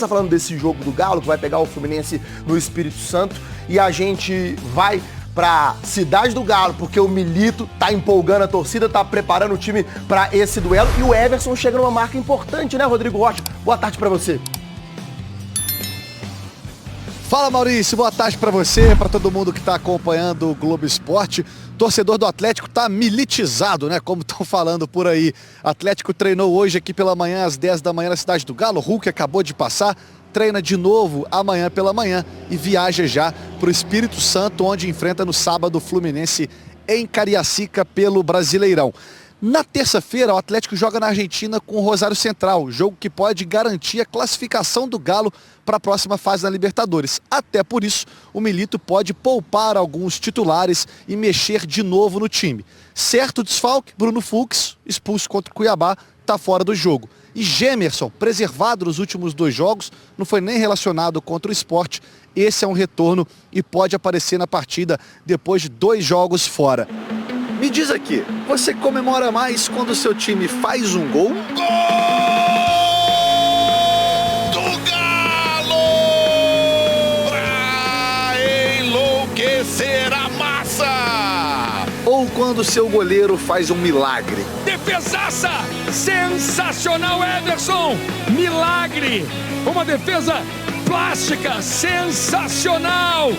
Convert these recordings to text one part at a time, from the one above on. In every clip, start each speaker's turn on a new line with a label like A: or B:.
A: Tá falando desse jogo do Galo, que vai pegar o Fluminense no Espírito Santo, e a gente vai pra cidade do Galo, porque o Milito tá empolgando a torcida, tá preparando o time pra esse duelo, e o Everson chega numa marca importante, né, Rodrigo Rocha? Boa tarde pra você.
B: Fala, Maurício, boa tarde pra você, pra todo mundo que tá acompanhando o Globo Esporte. Torcedor do Atlético tá militizado, né, como estão falando por aí. Atlético treinou hoje aqui pela manhã, às 10 da manhã na cidade do Galo. Hulk acabou de passar, treina de novo amanhã pela manhã e viaja já pro Espírito Santo, onde enfrenta no sábado o Fluminense em Cariacica pelo Brasileirão. Na terça-feira, o Atlético joga na Argentina com o Rosário Central, jogo que pode garantir a classificação do Galo para a próxima fase da Libertadores. Até por isso, o Milito pode poupar alguns titulares e mexer de novo no time. Certo desfalque, Bruno Fux, expulso contra o Cuiabá, está fora do jogo. E Gemerson, preservado nos últimos 2 jogos, não foi nem relacionado contra o Sport. Esse é um retorno e pode aparecer na partida depois de 2 jogos fora. Me diz aqui, você comemora mais quando o seu time faz um gol?
C: Gol do Galo! Pra enlouquecer a massa!
B: Ou quando o seu goleiro faz um milagre?
D: Defesaça! Sensacional, Everson! Milagre! Uma defesa plástica, sensacional!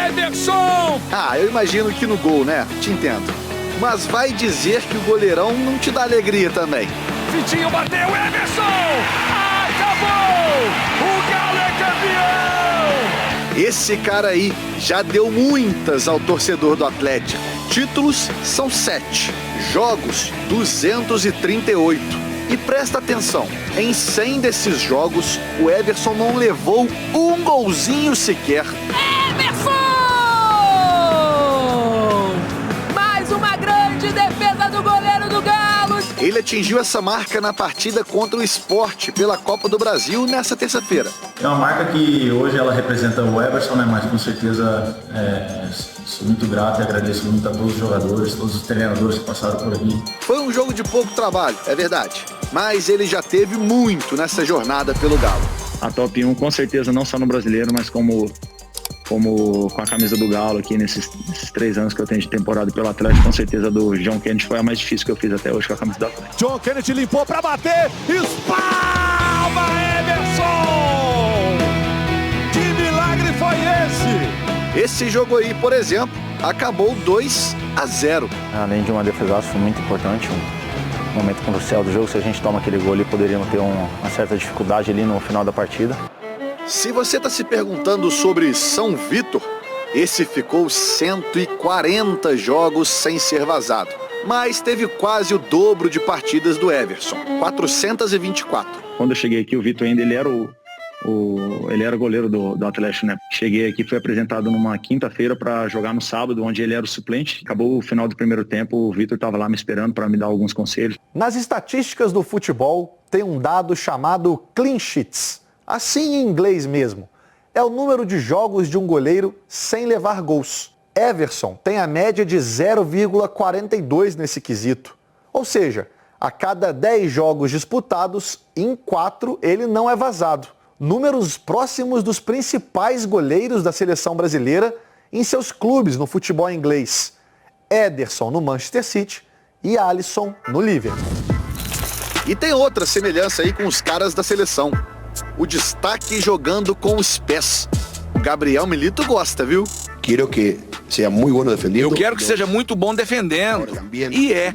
D: Everson!
B: Ah, eu imagino que no gol, né? Te entendo. Mas vai dizer que o goleirão não te dá alegria também.
D: Vitinho bateu, Everson! Acabou! O Galo é campeão!
B: Esse cara aí já deu muitas ao torcedor do Atlético. Títulos são 7, jogos 238. E presta atenção, em 100 desses jogos, o Everson não levou um golzinho sequer.
E: Everson! Defesa do goleiro do Galo.
B: Ele atingiu essa marca na partida contra o Sport pela Copa do Brasil nessa terça-feira.
F: É uma marca que hoje ela representa o Everson, né? Mas com certeza sou muito grato e agradeço muito a todos os jogadores, todos os treinadores que passaram por aqui.
B: Foi um jogo de pouco trabalho, é verdade. Mas ele já teve muito nessa jornada pelo Galo.
G: A top 1 com certeza não só no Brasileiro, mas como com a camisa do Galo aqui nesses 3 anos que eu tenho de temporada pelo Atlético, com certeza do John Kennedy foi a mais difícil que eu fiz até hoje com a camisa do Atlético.
D: John Kennedy limpou pra bater, espalma Everson! Que milagre foi esse?
B: Esse jogo aí, por exemplo, acabou 2-0.
H: Além de uma defesaça, foi muito importante, um momento crucial do jogo. Se a gente toma aquele gol ali, poderíamos ter uma certa dificuldade ali no final da partida.
B: Se você está se perguntando sobre São Vitor, esse ficou 140 jogos sem ser vazado, mas teve quase o dobro de partidas do Everson, 424.
G: Quando eu cheguei aqui, o Vitor ainda ele era goleiro do Atlético, né? Cheguei aqui, fui apresentado numa quinta-feira para jogar no sábado, onde ele era o suplente. Acabou o final do primeiro tempo, o Vitor estava lá me esperando para me dar alguns conselhos.
I: Nas estatísticas do futebol, tem um dado chamado clean sheets. Assim em inglês mesmo, é o número de jogos de um goleiro sem levar gols. Everson tem a média de 0,42 nesse quesito. Ou seja, a cada 10 jogos disputados, em 4 ele não é vazado. Números próximos dos principais goleiros da seleção brasileira em seus clubes no futebol inglês. Ederson no Manchester City e Alisson no Liverpool.
B: E tem outra semelhança aí com os caras da seleção. O destaque jogando com os pés. O Gabriel Milito gosta, viu?
J: Quero que seja muito bom defendendo.
C: Eu quero que seja muito bom defendendo. E é.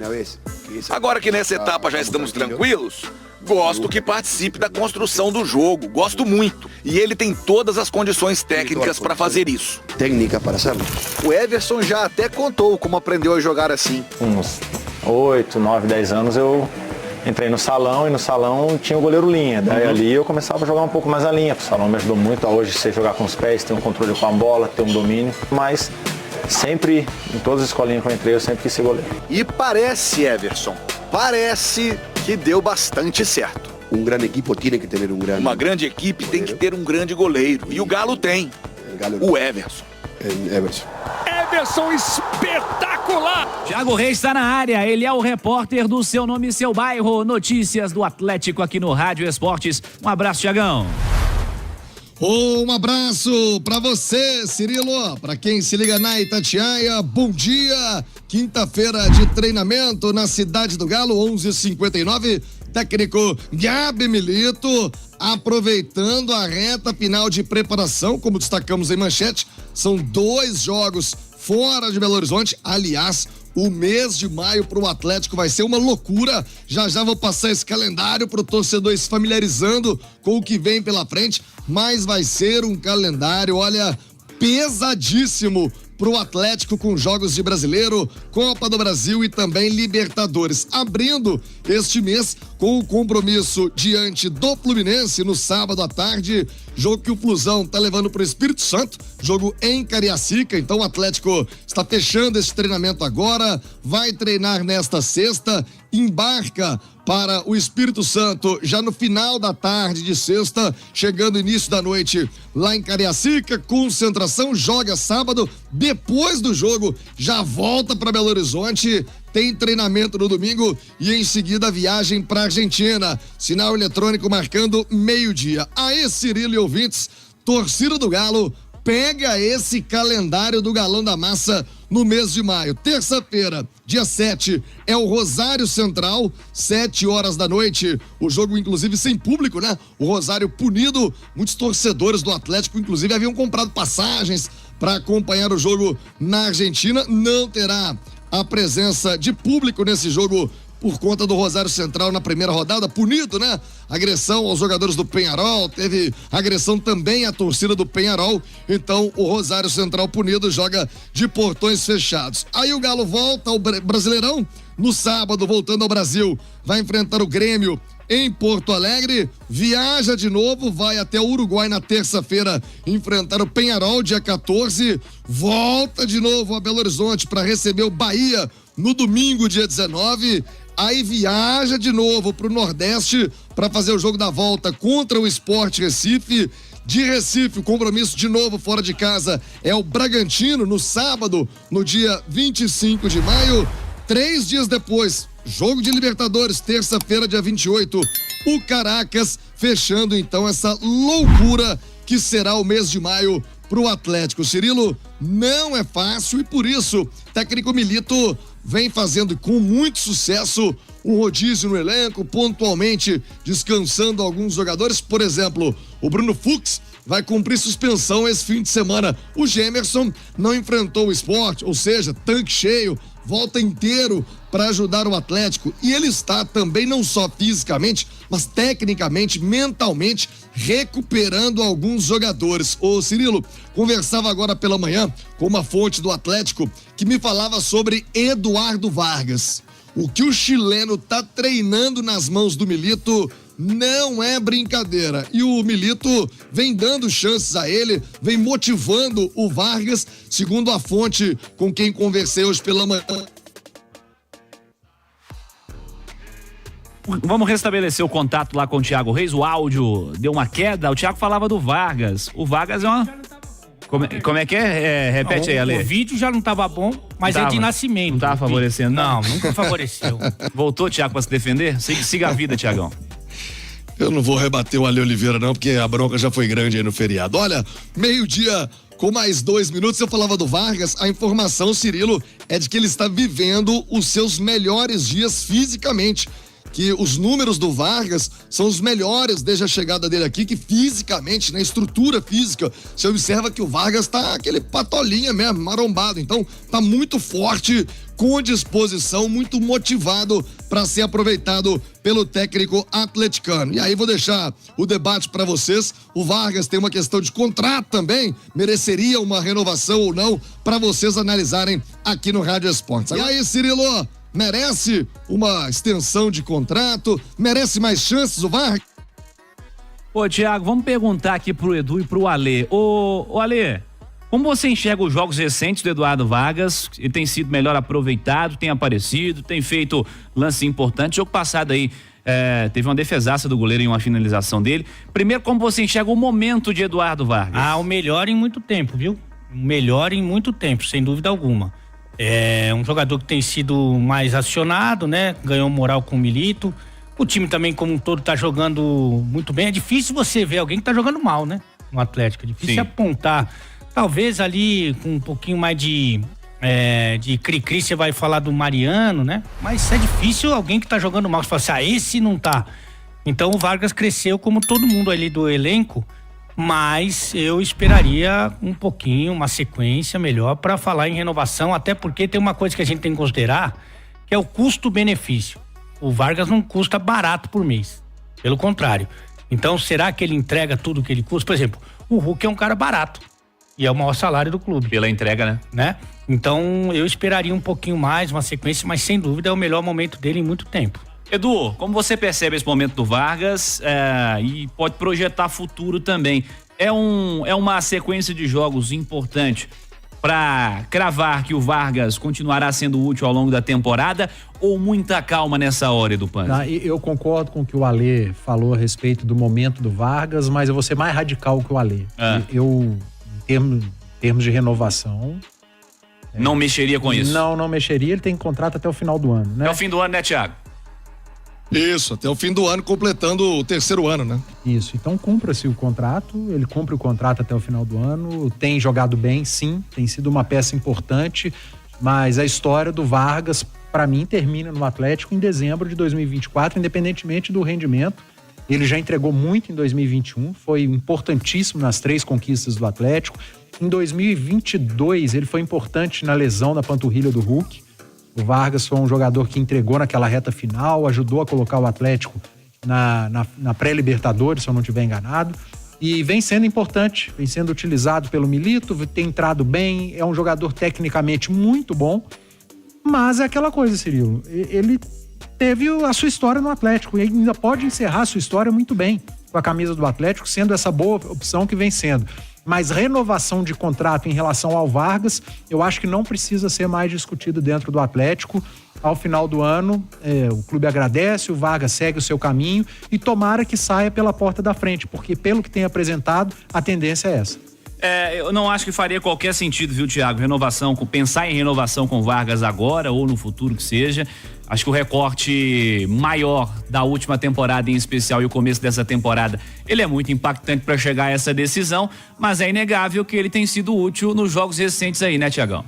C: Agora que nessa etapa já estamos tranquilos, gosto que participe da construção do jogo. Gosto muito. E ele tem todas as condições técnicas para fazer isso.
J: Técnica para hacerlo.
B: O Everson já até contou como aprendeu a jogar assim.
H: Uns 8, 9, 10 anos eu entrei no salão e no salão tinha o goleiro linha. Daí ali eu começava a jogar um pouco mais a linha. O salão me ajudou muito a hoje você jogar com os pés, ter um controle com a bola, ter um domínio. Mas sempre, em todas as escolinhas que eu entrei, eu sempre quis ser goleiro.
B: E parece, Everson, parece que deu bastante certo.
J: Um grande equipe tem que ter um grande...
C: Uma grande equipe tem que ter um grande goleiro. E o Galo tem. O Everson.
D: Everson espetacular!
K: Thiago Reis está na área, ele é o repórter do Seu Nome e Seu Bairro, notícias do Atlético aqui no Rádio Esportes. Um abraço, Thiagão.
L: Um abraço pra você, Cirilo. Pra quem se liga na Itatiaia, bom dia. Quinta-feira de treinamento na Cidade do Galo, 11h59. Técnico Gabi Milito, aproveitando a reta final de preparação, como destacamos em manchete, são 2 jogos fora de Belo Horizonte. Aliás, o mês de maio para o Atlético vai ser uma loucura. Já vou passar esse calendário para o torcedor se familiarizando com o que vem pela frente, mas vai ser um calendário, olha, pesadíssimo pro Atlético, com jogos de Brasileiro, Copa do Brasil e também Libertadores. Abrindo este mês com o compromisso diante do Fluminense no sábado à tarde, jogo que o Flusão tá levando pro Espírito Santo, jogo em Cariacica. Então o Atlético está fechando esse treinamento agora, vai treinar nesta sexta, embarca para o Espírito Santo já no final da tarde de sexta, chegando início da noite lá em Cariacica, concentração, joga sábado, depois do jogo já volta para Belo Horizonte, tem treinamento no domingo e em seguida viagem para Argentina, sinal eletrônico marcando meio-dia. Aí, Cirilo e ouvintes, torcida do Galo, pega esse calendário do Galão da Massa no mês de maio. Terça-feira, dia 7, é o Rosário Central, 7h da noite. O jogo, inclusive, sem público, né? O Rosário punido. Muitos torcedores do Atlético, inclusive, haviam comprado passagens para acompanhar o jogo na Argentina. Não terá a presença de público nesse jogo por conta do Rosário Central na primeira rodada, punido, né? Agressão aos jogadores do Peñarol, teve agressão também à torcida do Peñarol, então o Rosário Central punido joga de portões fechados. Aí o Galo volta ao Brasileirão, no sábado, voltando ao Brasil, vai enfrentar o Grêmio em Porto Alegre, viaja de novo, vai até o Uruguai na terça-feira enfrentar o Peñarol, dia 14, volta de novo a Belo Horizonte para receber o Bahia no domingo, dia 19, aí viaja de novo para o Nordeste para fazer o jogo da volta contra o Sport Recife. De Recife, o compromisso de novo fora de casa é o Bragantino no sábado, no dia 25 de maio. 3 dias depois, jogo de Libertadores, terça-feira, dia 28, o Caracas, fechando então essa loucura que será o mês de maio pro Atlético. Cirilo, não é fácil e por isso, técnico Milito vem fazendo com muito sucesso um rodízio no elenco, pontualmente descansando alguns jogadores. Por exemplo, o Bruno Fux vai cumprir suspensão esse fim de semana. O Gemerson não enfrentou o Sport, ou seja, tanque cheio, volta inteiro para ajudar o Atlético. E ele está também não só fisicamente, mas tecnicamente, mentalmente, recuperando alguns jogadores. Ô Cirilo, conversava agora pela manhã com uma fonte do Atlético que me falava sobre Eduardo Vargas. O que o chileno tá treinando nas mãos do Milito não é brincadeira. E o Milito vem dando chances a ele, vem motivando o Vargas, segundo a fonte com quem conversei hoje pela manhã.
K: Vamos restabelecer o contato lá com o Thiago Reis. O áudio deu uma queda. O Thiago falava do Vargas. O Vargas é uma... Como é que é? Repete aí, Ale.
M: O vídeo já não estava bom, mas é de nascimento.
K: Não estava favorecendo,
M: não? Não, nunca favoreceu.
K: Voltou, Thiago, para se defender? Siga a vida, Thiagão.
L: Eu não vou rebater o Ale Oliveira, não, porque a bronca já foi grande aí no feriado. Olha, meio-dia com mais 2 minutos, eu falava do Vargas, a informação, Cirilo, é de que ele está vivendo os seus melhores dias fisicamente. Que os números do Vargas são os melhores desde a chegada dele aqui, que fisicamente, na estrutura física, você observa que o Vargas tá aquele patolinha mesmo, marombado, então tá muito forte, com disposição, muito motivado para ser aproveitado pelo técnico atleticano. E aí vou deixar o debate para vocês. O Vargas tem uma questão de contrato também, mereceria uma renovação ou não, para vocês analisarem aqui no Rádio Esportes. E aí, Cirilo, merece uma extensão de contrato? Merece mais chances o Vargas?
K: Ô, Thiago, vamos perguntar aqui pro Edu e pro Alê. Ô, Alê, como você enxerga os jogos recentes do Eduardo Vargas? Ele tem sido melhor aproveitado, tem aparecido, tem feito lance importante. Jogo passado aí, teve uma defesaça do goleiro em uma finalização dele. Primeiro, como você enxerga o momento de Eduardo Vargas?
M: O melhor em muito tempo, viu? O melhor em muito tempo, sem dúvida alguma. É um jogador que tem sido mais acionado, né? Ganhou moral com o Milito. O time também, como um todo, tá jogando muito bem. É difícil você ver alguém que tá jogando mal, né? no Atlético. É difícil apontar. Talvez ali com um pouquinho mais de cri-cri, você vai falar do Mariano, né? Mas é difícil alguém que tá jogando mal, você fala assim, esse não tá. Então o Vargas cresceu como todo mundo ali do elenco, mas eu esperaria um pouquinho, uma sequência melhor para falar em renovação, até porque tem uma coisa que a gente tem que considerar, que é o custo-benefício. O Vargas não custa barato por mês, pelo contrário. Então será que ele entrega tudo que ele custa? Por exemplo, o Hulk é um cara barato e é o maior salário do clube.
K: Pela entrega, né?
M: Então eu esperaria um pouquinho mais, uma sequência, mas sem dúvida é o melhor momento dele em muito tempo.
K: Edu, como você percebe esse momento do Vargas e pode projetar futuro também? É uma sequência de jogos importante para cravar que o Vargas continuará sendo útil ao longo da temporada ou muita calma nessa hora, Edu Panzi?
N: Eu concordo com o que o Alê falou a respeito do momento do Vargas, mas eu vou ser mais radical que o Alê. Eu, em termos de renovação...
K: Não mexeria com isso?
N: Não mexeria. Ele tem contrato até o final do ano, né?
K: Até o fim do ano, né, Thiago?
L: Isso, até o fim do ano, completando o 3º ano, né?
N: Isso, então cumpra-se o contrato, ele cumpre o contrato até o final do ano, tem jogado bem, sim, tem sido uma peça importante, mas a história do Vargas, para mim, termina no Atlético em dezembro de 2024, independentemente do rendimento. Ele já entregou muito em 2021, foi importantíssimo nas 3 conquistas do Atlético. Em 2022, ele foi importante na lesão da panturrilha do Hulk. O Vargas foi um jogador que entregou naquela reta final, ajudou a colocar o Atlético na pré-Libertadores, se eu não estiver enganado. E vem sendo importante, vem sendo utilizado pelo Milito, tem entrado bem, é um jogador tecnicamente muito bom. Mas é aquela coisa, Cirilo, ele teve a sua história no Atlético e ainda pode encerrar a sua história muito bem com a camisa do Atlético, sendo essa boa opção que vem sendo. Mas renovação de contrato em relação ao Vargas, eu acho que não precisa ser mais discutido dentro do Atlético. Ao final do ano, o clube agradece, o Vargas segue o seu caminho e tomara que saia pela porta da frente, porque pelo que tem apresentado, a tendência é essa.
K: Eu não acho que faria qualquer sentido, viu, Thiago? Pensar em renovação com Vargas agora ou no futuro que seja. Acho que o recorte maior da última temporada em especial e o começo dessa temporada, ele é muito impactante para chegar a essa decisão, mas é inegável que ele tem sido útil nos jogos recentes aí, né, Thiagão?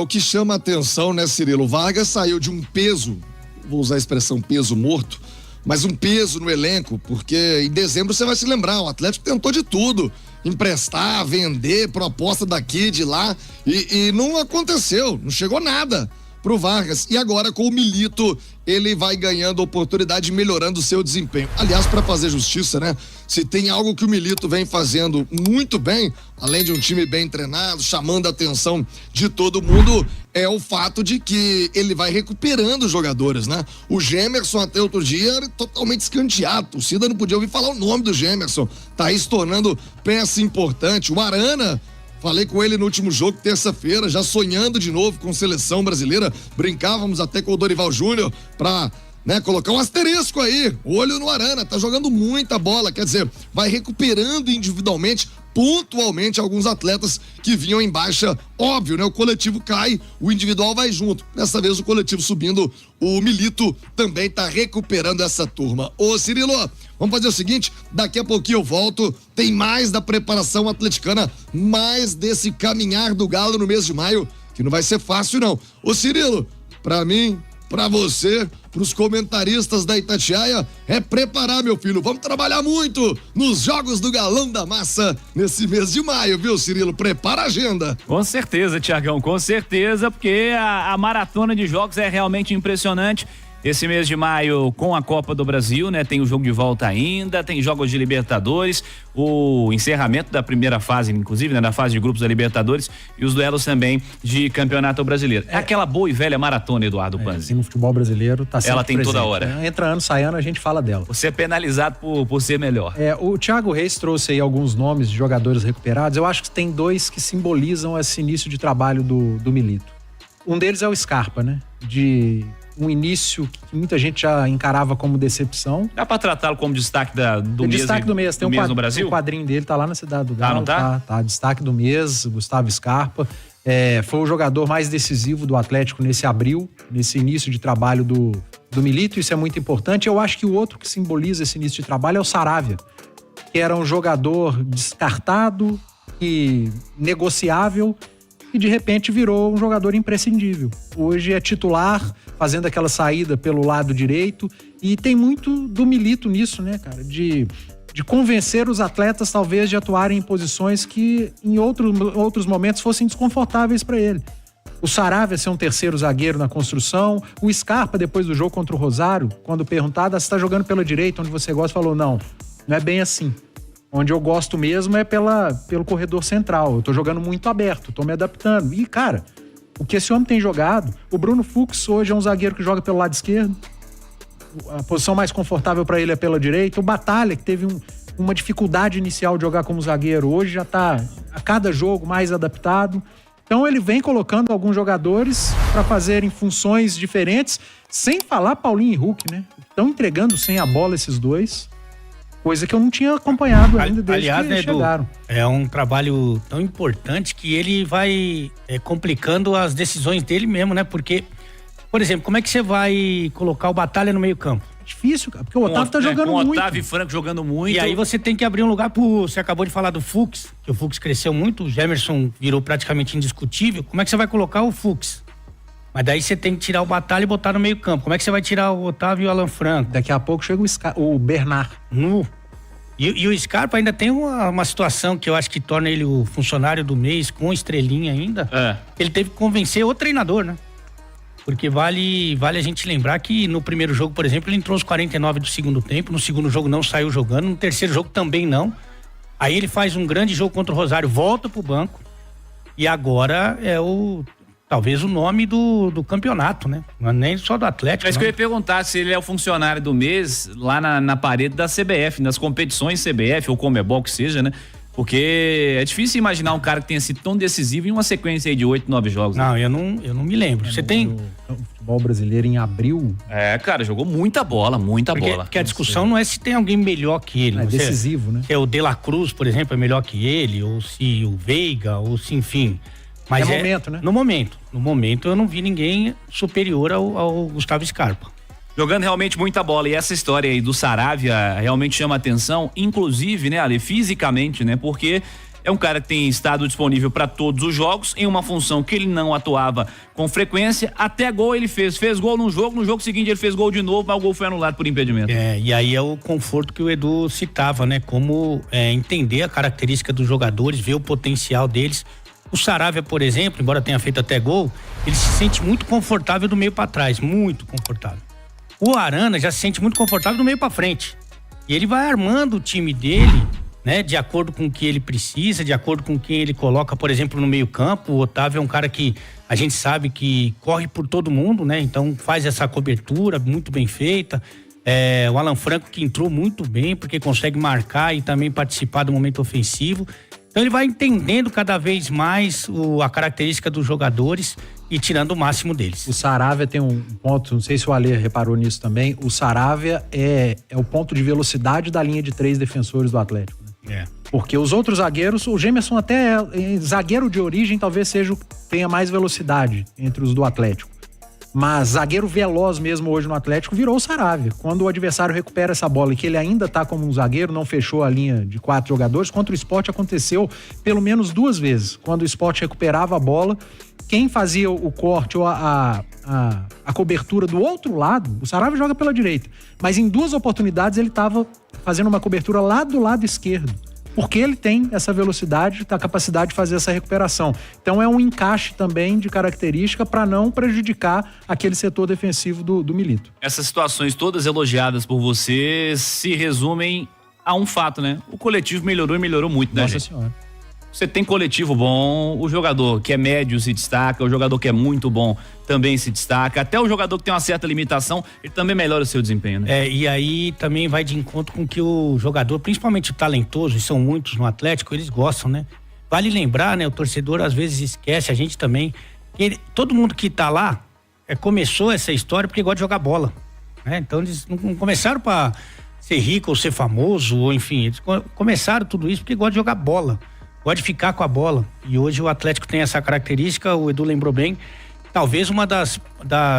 L: O que chama a atenção, né, Cirilo? O Vargas saiu de um peso, vou usar a expressão peso morto, mas um peso no elenco, porque em dezembro você vai se lembrar, o Atlético tentou de tudo, emprestar, vender, proposta daqui, de lá, e não aconteceu, não chegou nada pro Vargas. E agora com o Milito, ele vai ganhando oportunidade e melhorando o seu desempenho. Aliás, para fazer justiça, né? Se tem algo que o Milito vem fazendo muito bem, além de um time bem treinado, chamando a atenção de todo mundo, é o fato de que ele vai recuperando os jogadores, né? O Gemerson até outro dia era totalmente escanteado, a torcida não podia ouvir falar o nome do Gemerson, tá aí se tornando peça importante. O Arana, falei com ele no último jogo, terça-feira, já sonhando de novo com seleção brasileira. Brincávamos até com o Dorival Júnior pra, né, colocar um asterisco aí. Olho no Arana, tá jogando muita bola. Quer dizer, vai recuperando individualmente, pontualmente, alguns atletas que vinham em baixa. Óbvio, né? O coletivo cai, o individual vai junto. Dessa vez o coletivo subindo, o Milito também tá recuperando essa turma. Ô Cirilo, vamos fazer o seguinte, daqui a pouquinho eu volto, tem mais da preparação atleticana, mais desse caminhar do Galo no mês de maio, que não vai ser fácil não. Ô Cirilo, pra mim, pra você, pros comentaristas da Itatiaia, é preparar, meu filho. Vamos trabalhar muito nos Jogos do Galão da Massa nesse mês de maio, viu, Cirilo? Prepara a agenda.
K: Com certeza, Thiagão, com certeza, porque a maratona de jogos é realmente impressionante. Esse mês de maio com a Copa do Brasil, né? Tem o jogo de volta ainda, tem jogos de Libertadores, o encerramento da primeira fase, inclusive, né? Da fase de grupos da Libertadores e os duelos também de Campeonato Brasileiro. É aquela boa e velha maratona, Eduardo Panzi.
N: No futebol brasileiro tá sempre
K: ela tem
N: presente,
K: toda hora.
N: Né? Entra ano, sai ano, a gente fala dela.
K: Você é penalizado por ser melhor.
N: O Thiago Reis trouxe aí alguns nomes de jogadores recuperados. Eu acho que tem 2 que simbolizam esse início de trabalho do Milito. Um deles é o Scarpa, né? De um início que muita gente já encarava como decepção.
K: Dá pra tratá-lo como destaque do mês?
N: Destaque do mês. Tem
K: no Brasil?
N: O quadrinho dele tá lá na Cidade do Galo.
K: Não tá?
N: Tá, destaque do mês, Gustavo Scarpa. Foi o jogador mais decisivo do Atlético nesse abril, nesse início de trabalho do Milito. Isso é muito importante. Eu acho que o outro que simboliza esse início de trabalho é o Saravia, que era um jogador descartado e negociável e de repente virou um jogador imprescindível. Hoje é titular, fazendo aquela saída pelo lado direito, e tem muito do Milito nisso, né, cara? De convencer os atletas, talvez, de atuarem em posições que em outros momentos fossem desconfortáveis para ele. O Saravia ser um terceiro zagueiro na construção, o Scarpa, depois do jogo contra o Rosário, quando perguntado, você tá jogando pela direita, onde você gosta, falou, não é bem assim. Onde eu gosto mesmo é pelo corredor central. Eu tô jogando muito aberto, tô me adaptando. E, cara, o que esse homem tem jogado, o Bruno Fux hoje é um zagueiro que joga pelo lado esquerdo, a posição mais confortável para ele é pela direita. O Batalha, que teve uma dificuldade inicial de jogar como zagueiro, hoje já tá a cada jogo mais adaptado. Então ele vem colocando alguns jogadores para fazerem funções diferentes, sem falar Paulinho e Hulk, né? Estão entregando sem a bola esses dois, coisa que eu não tinha acompanhado ainda desde que chegaram.
M: É um trabalho tão importante que ele vai complicando as decisões dele mesmo, né? Porque, por exemplo, como é que você vai colocar o Batalha no meio campo?
N: Difícil, cara, porque o Otávio tá jogando muito.
K: Com o Otávio e Franco jogando muito.
M: E aí você tem que abrir um lugar você acabou de falar do Fux, que o Fux cresceu muito, o Gemerson virou praticamente indiscutível. Como é que você vai colocar o Fux? Mas daí você tem que tirar o Batalha e botar no meio campo. Como é que você vai tirar o Otávio e o Alan Franco?
N: Daqui a pouco chega o Bernard.
M: E o Scarpa ainda tem uma situação que eu acho que torna ele o funcionário do mês, com estrelinha ainda. Ele teve que convencer o treinador, né? Porque vale a gente lembrar que no primeiro jogo, por exemplo, ele entrou aos 49 do segundo tempo, no segundo jogo não saiu jogando, no terceiro jogo também não. Aí ele faz um grande jogo contra o Rosário, volta pro banco e agora é talvez o nome do campeonato, né? Não é nem só do Atlético.
K: Mas que eu ia perguntar se ele é o funcionário do mês lá na parede da CBF, nas competições CBF ou Conmebol que seja, né? Porque é difícil imaginar um cara que tenha sido tão decisivo em uma sequência aí de 8, 9 jogos.
M: Não, né? eu não me lembro. Você tem...
N: O futebol brasileiro em abril...
K: Cara, jogou muita bola.
M: Porque a discussão não é se tem alguém melhor que ele.
N: É decisivo, né?
M: Se é o De La Cruz, por exemplo, é melhor que ele, ou se o Veiga, ou se, enfim... Mas
N: momento, né?
M: No momento eu não vi ninguém superior ao Gustavo Scarpa.
K: Jogando realmente muita bola, e essa história aí do Saravia realmente chama atenção, inclusive, né, Ale, fisicamente, né, porque é um cara que tem estado disponível para todos os jogos, em uma função que ele não atuava com frequência, até gol ele fez gol no jogo seguinte ele fez gol de novo, mas o gol foi anulado por impedimento.
M: E aí é o conforto que o Edu citava, né, como entender a característica dos jogadores, ver o potencial deles. O Saravia, por exemplo, embora tenha feito até gol, ele se sente muito confortável do meio para trás, muito confortável. O Arana já se sente muito confortável do meio para frente. E ele vai armando o time dele, né, de acordo com o que ele precisa, de acordo com quem ele coloca, por exemplo, no meio-campo. O Otávio é um cara que a gente sabe que corre por todo mundo, né? Então faz essa cobertura muito bem feita. O Alan Franco, que entrou muito bem, porque consegue marcar e também participar do momento ofensivo. Então ele vai entendendo cada vez mais a característica dos jogadores e tirando o máximo deles.
N: O Saravia tem um ponto, não sei se o Ale reparou nisso também, o Saravia é o ponto de velocidade da linha de 3 defensores do Atlético. Né? Porque os outros zagueiros, o Gemerson até zagueiro de origem talvez tenha mais velocidade entre os do Atlético. Mas zagueiro veloz mesmo hoje no Atlético virou o Saravia. Quando o adversário recupera essa bola e que ele ainda tá como um zagueiro, não fechou a linha de 4 jogadores, contra o Sport aconteceu pelo menos 2 vezes. Quando o Sport recuperava a bola, quem fazia o corte ou a cobertura do outro lado, o Saravia joga pela direita, mas em 2 oportunidades ele tava fazendo uma cobertura lá do lado esquerdo. Porque ele tem essa velocidade, a capacidade de fazer essa recuperação. Então é um encaixe também de característica para não prejudicar aquele setor defensivo do Milito.
K: Essas situações todas elogiadas por você se resumem a um fato, né? O coletivo melhorou e melhorou muito, né,
N: Nossa
K: gente?
N: Senhora.
K: Você tem coletivo bom, o jogador que é médio se destaca, o jogador que é muito bom também se destaca, até o jogador que tem uma certa limitação, ele também melhora o seu desempenho, né?
M: E aí também vai de encontro com que o jogador, principalmente o talentoso, e são muitos no Atlético, eles gostam, né? Vale lembrar, né? O torcedor às vezes esquece, a gente também, todo mundo que tá lá começou essa história porque gosta de jogar bola, né? Então eles não começaram para ser rico ou ser famoso, ou enfim, eles começaram tudo isso porque gostam de jogar bola. Pode ficar com a bola. E hoje o Atlético tem essa característica, o Edu lembrou bem. talvez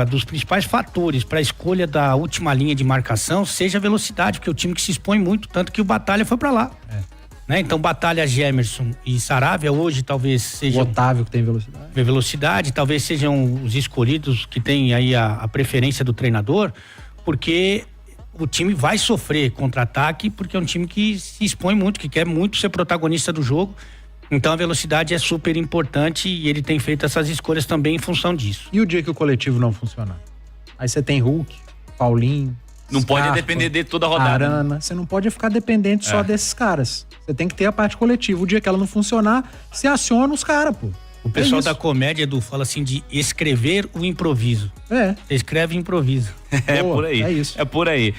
M: dos principais fatores para a escolha da última linha de marcação seja a velocidade, porque é o time que se expõe muito, tanto que o Batalha foi para lá. Né? Então, Batalha, Gemerson e Saravia hoje talvez sejam...
N: O Otávio que tem velocidade.
M: Talvez sejam os escolhidos que têm aí a preferência do treinador, porque o time vai sofrer contra-ataque, porque é um time que se expõe muito, que quer muito ser protagonista do jogo. Então, a velocidade é super importante e ele tem feito essas escolhas também em função disso.
N: E o dia que o coletivo não funcionar? Aí você tem Hulk, Paulinho...
K: Não pode depender de toda a rodada.
N: Arana. Você não pode ficar dependente só desses caras. Você tem que ter a parte coletiva. O dia que ela não funcionar, você aciona os caras, pô.
M: O pessoal da comédia, Edu, fala assim de escrever o improviso. Você escreve e improvisa.
K: É por aí.
N: É isso.
K: É por aí.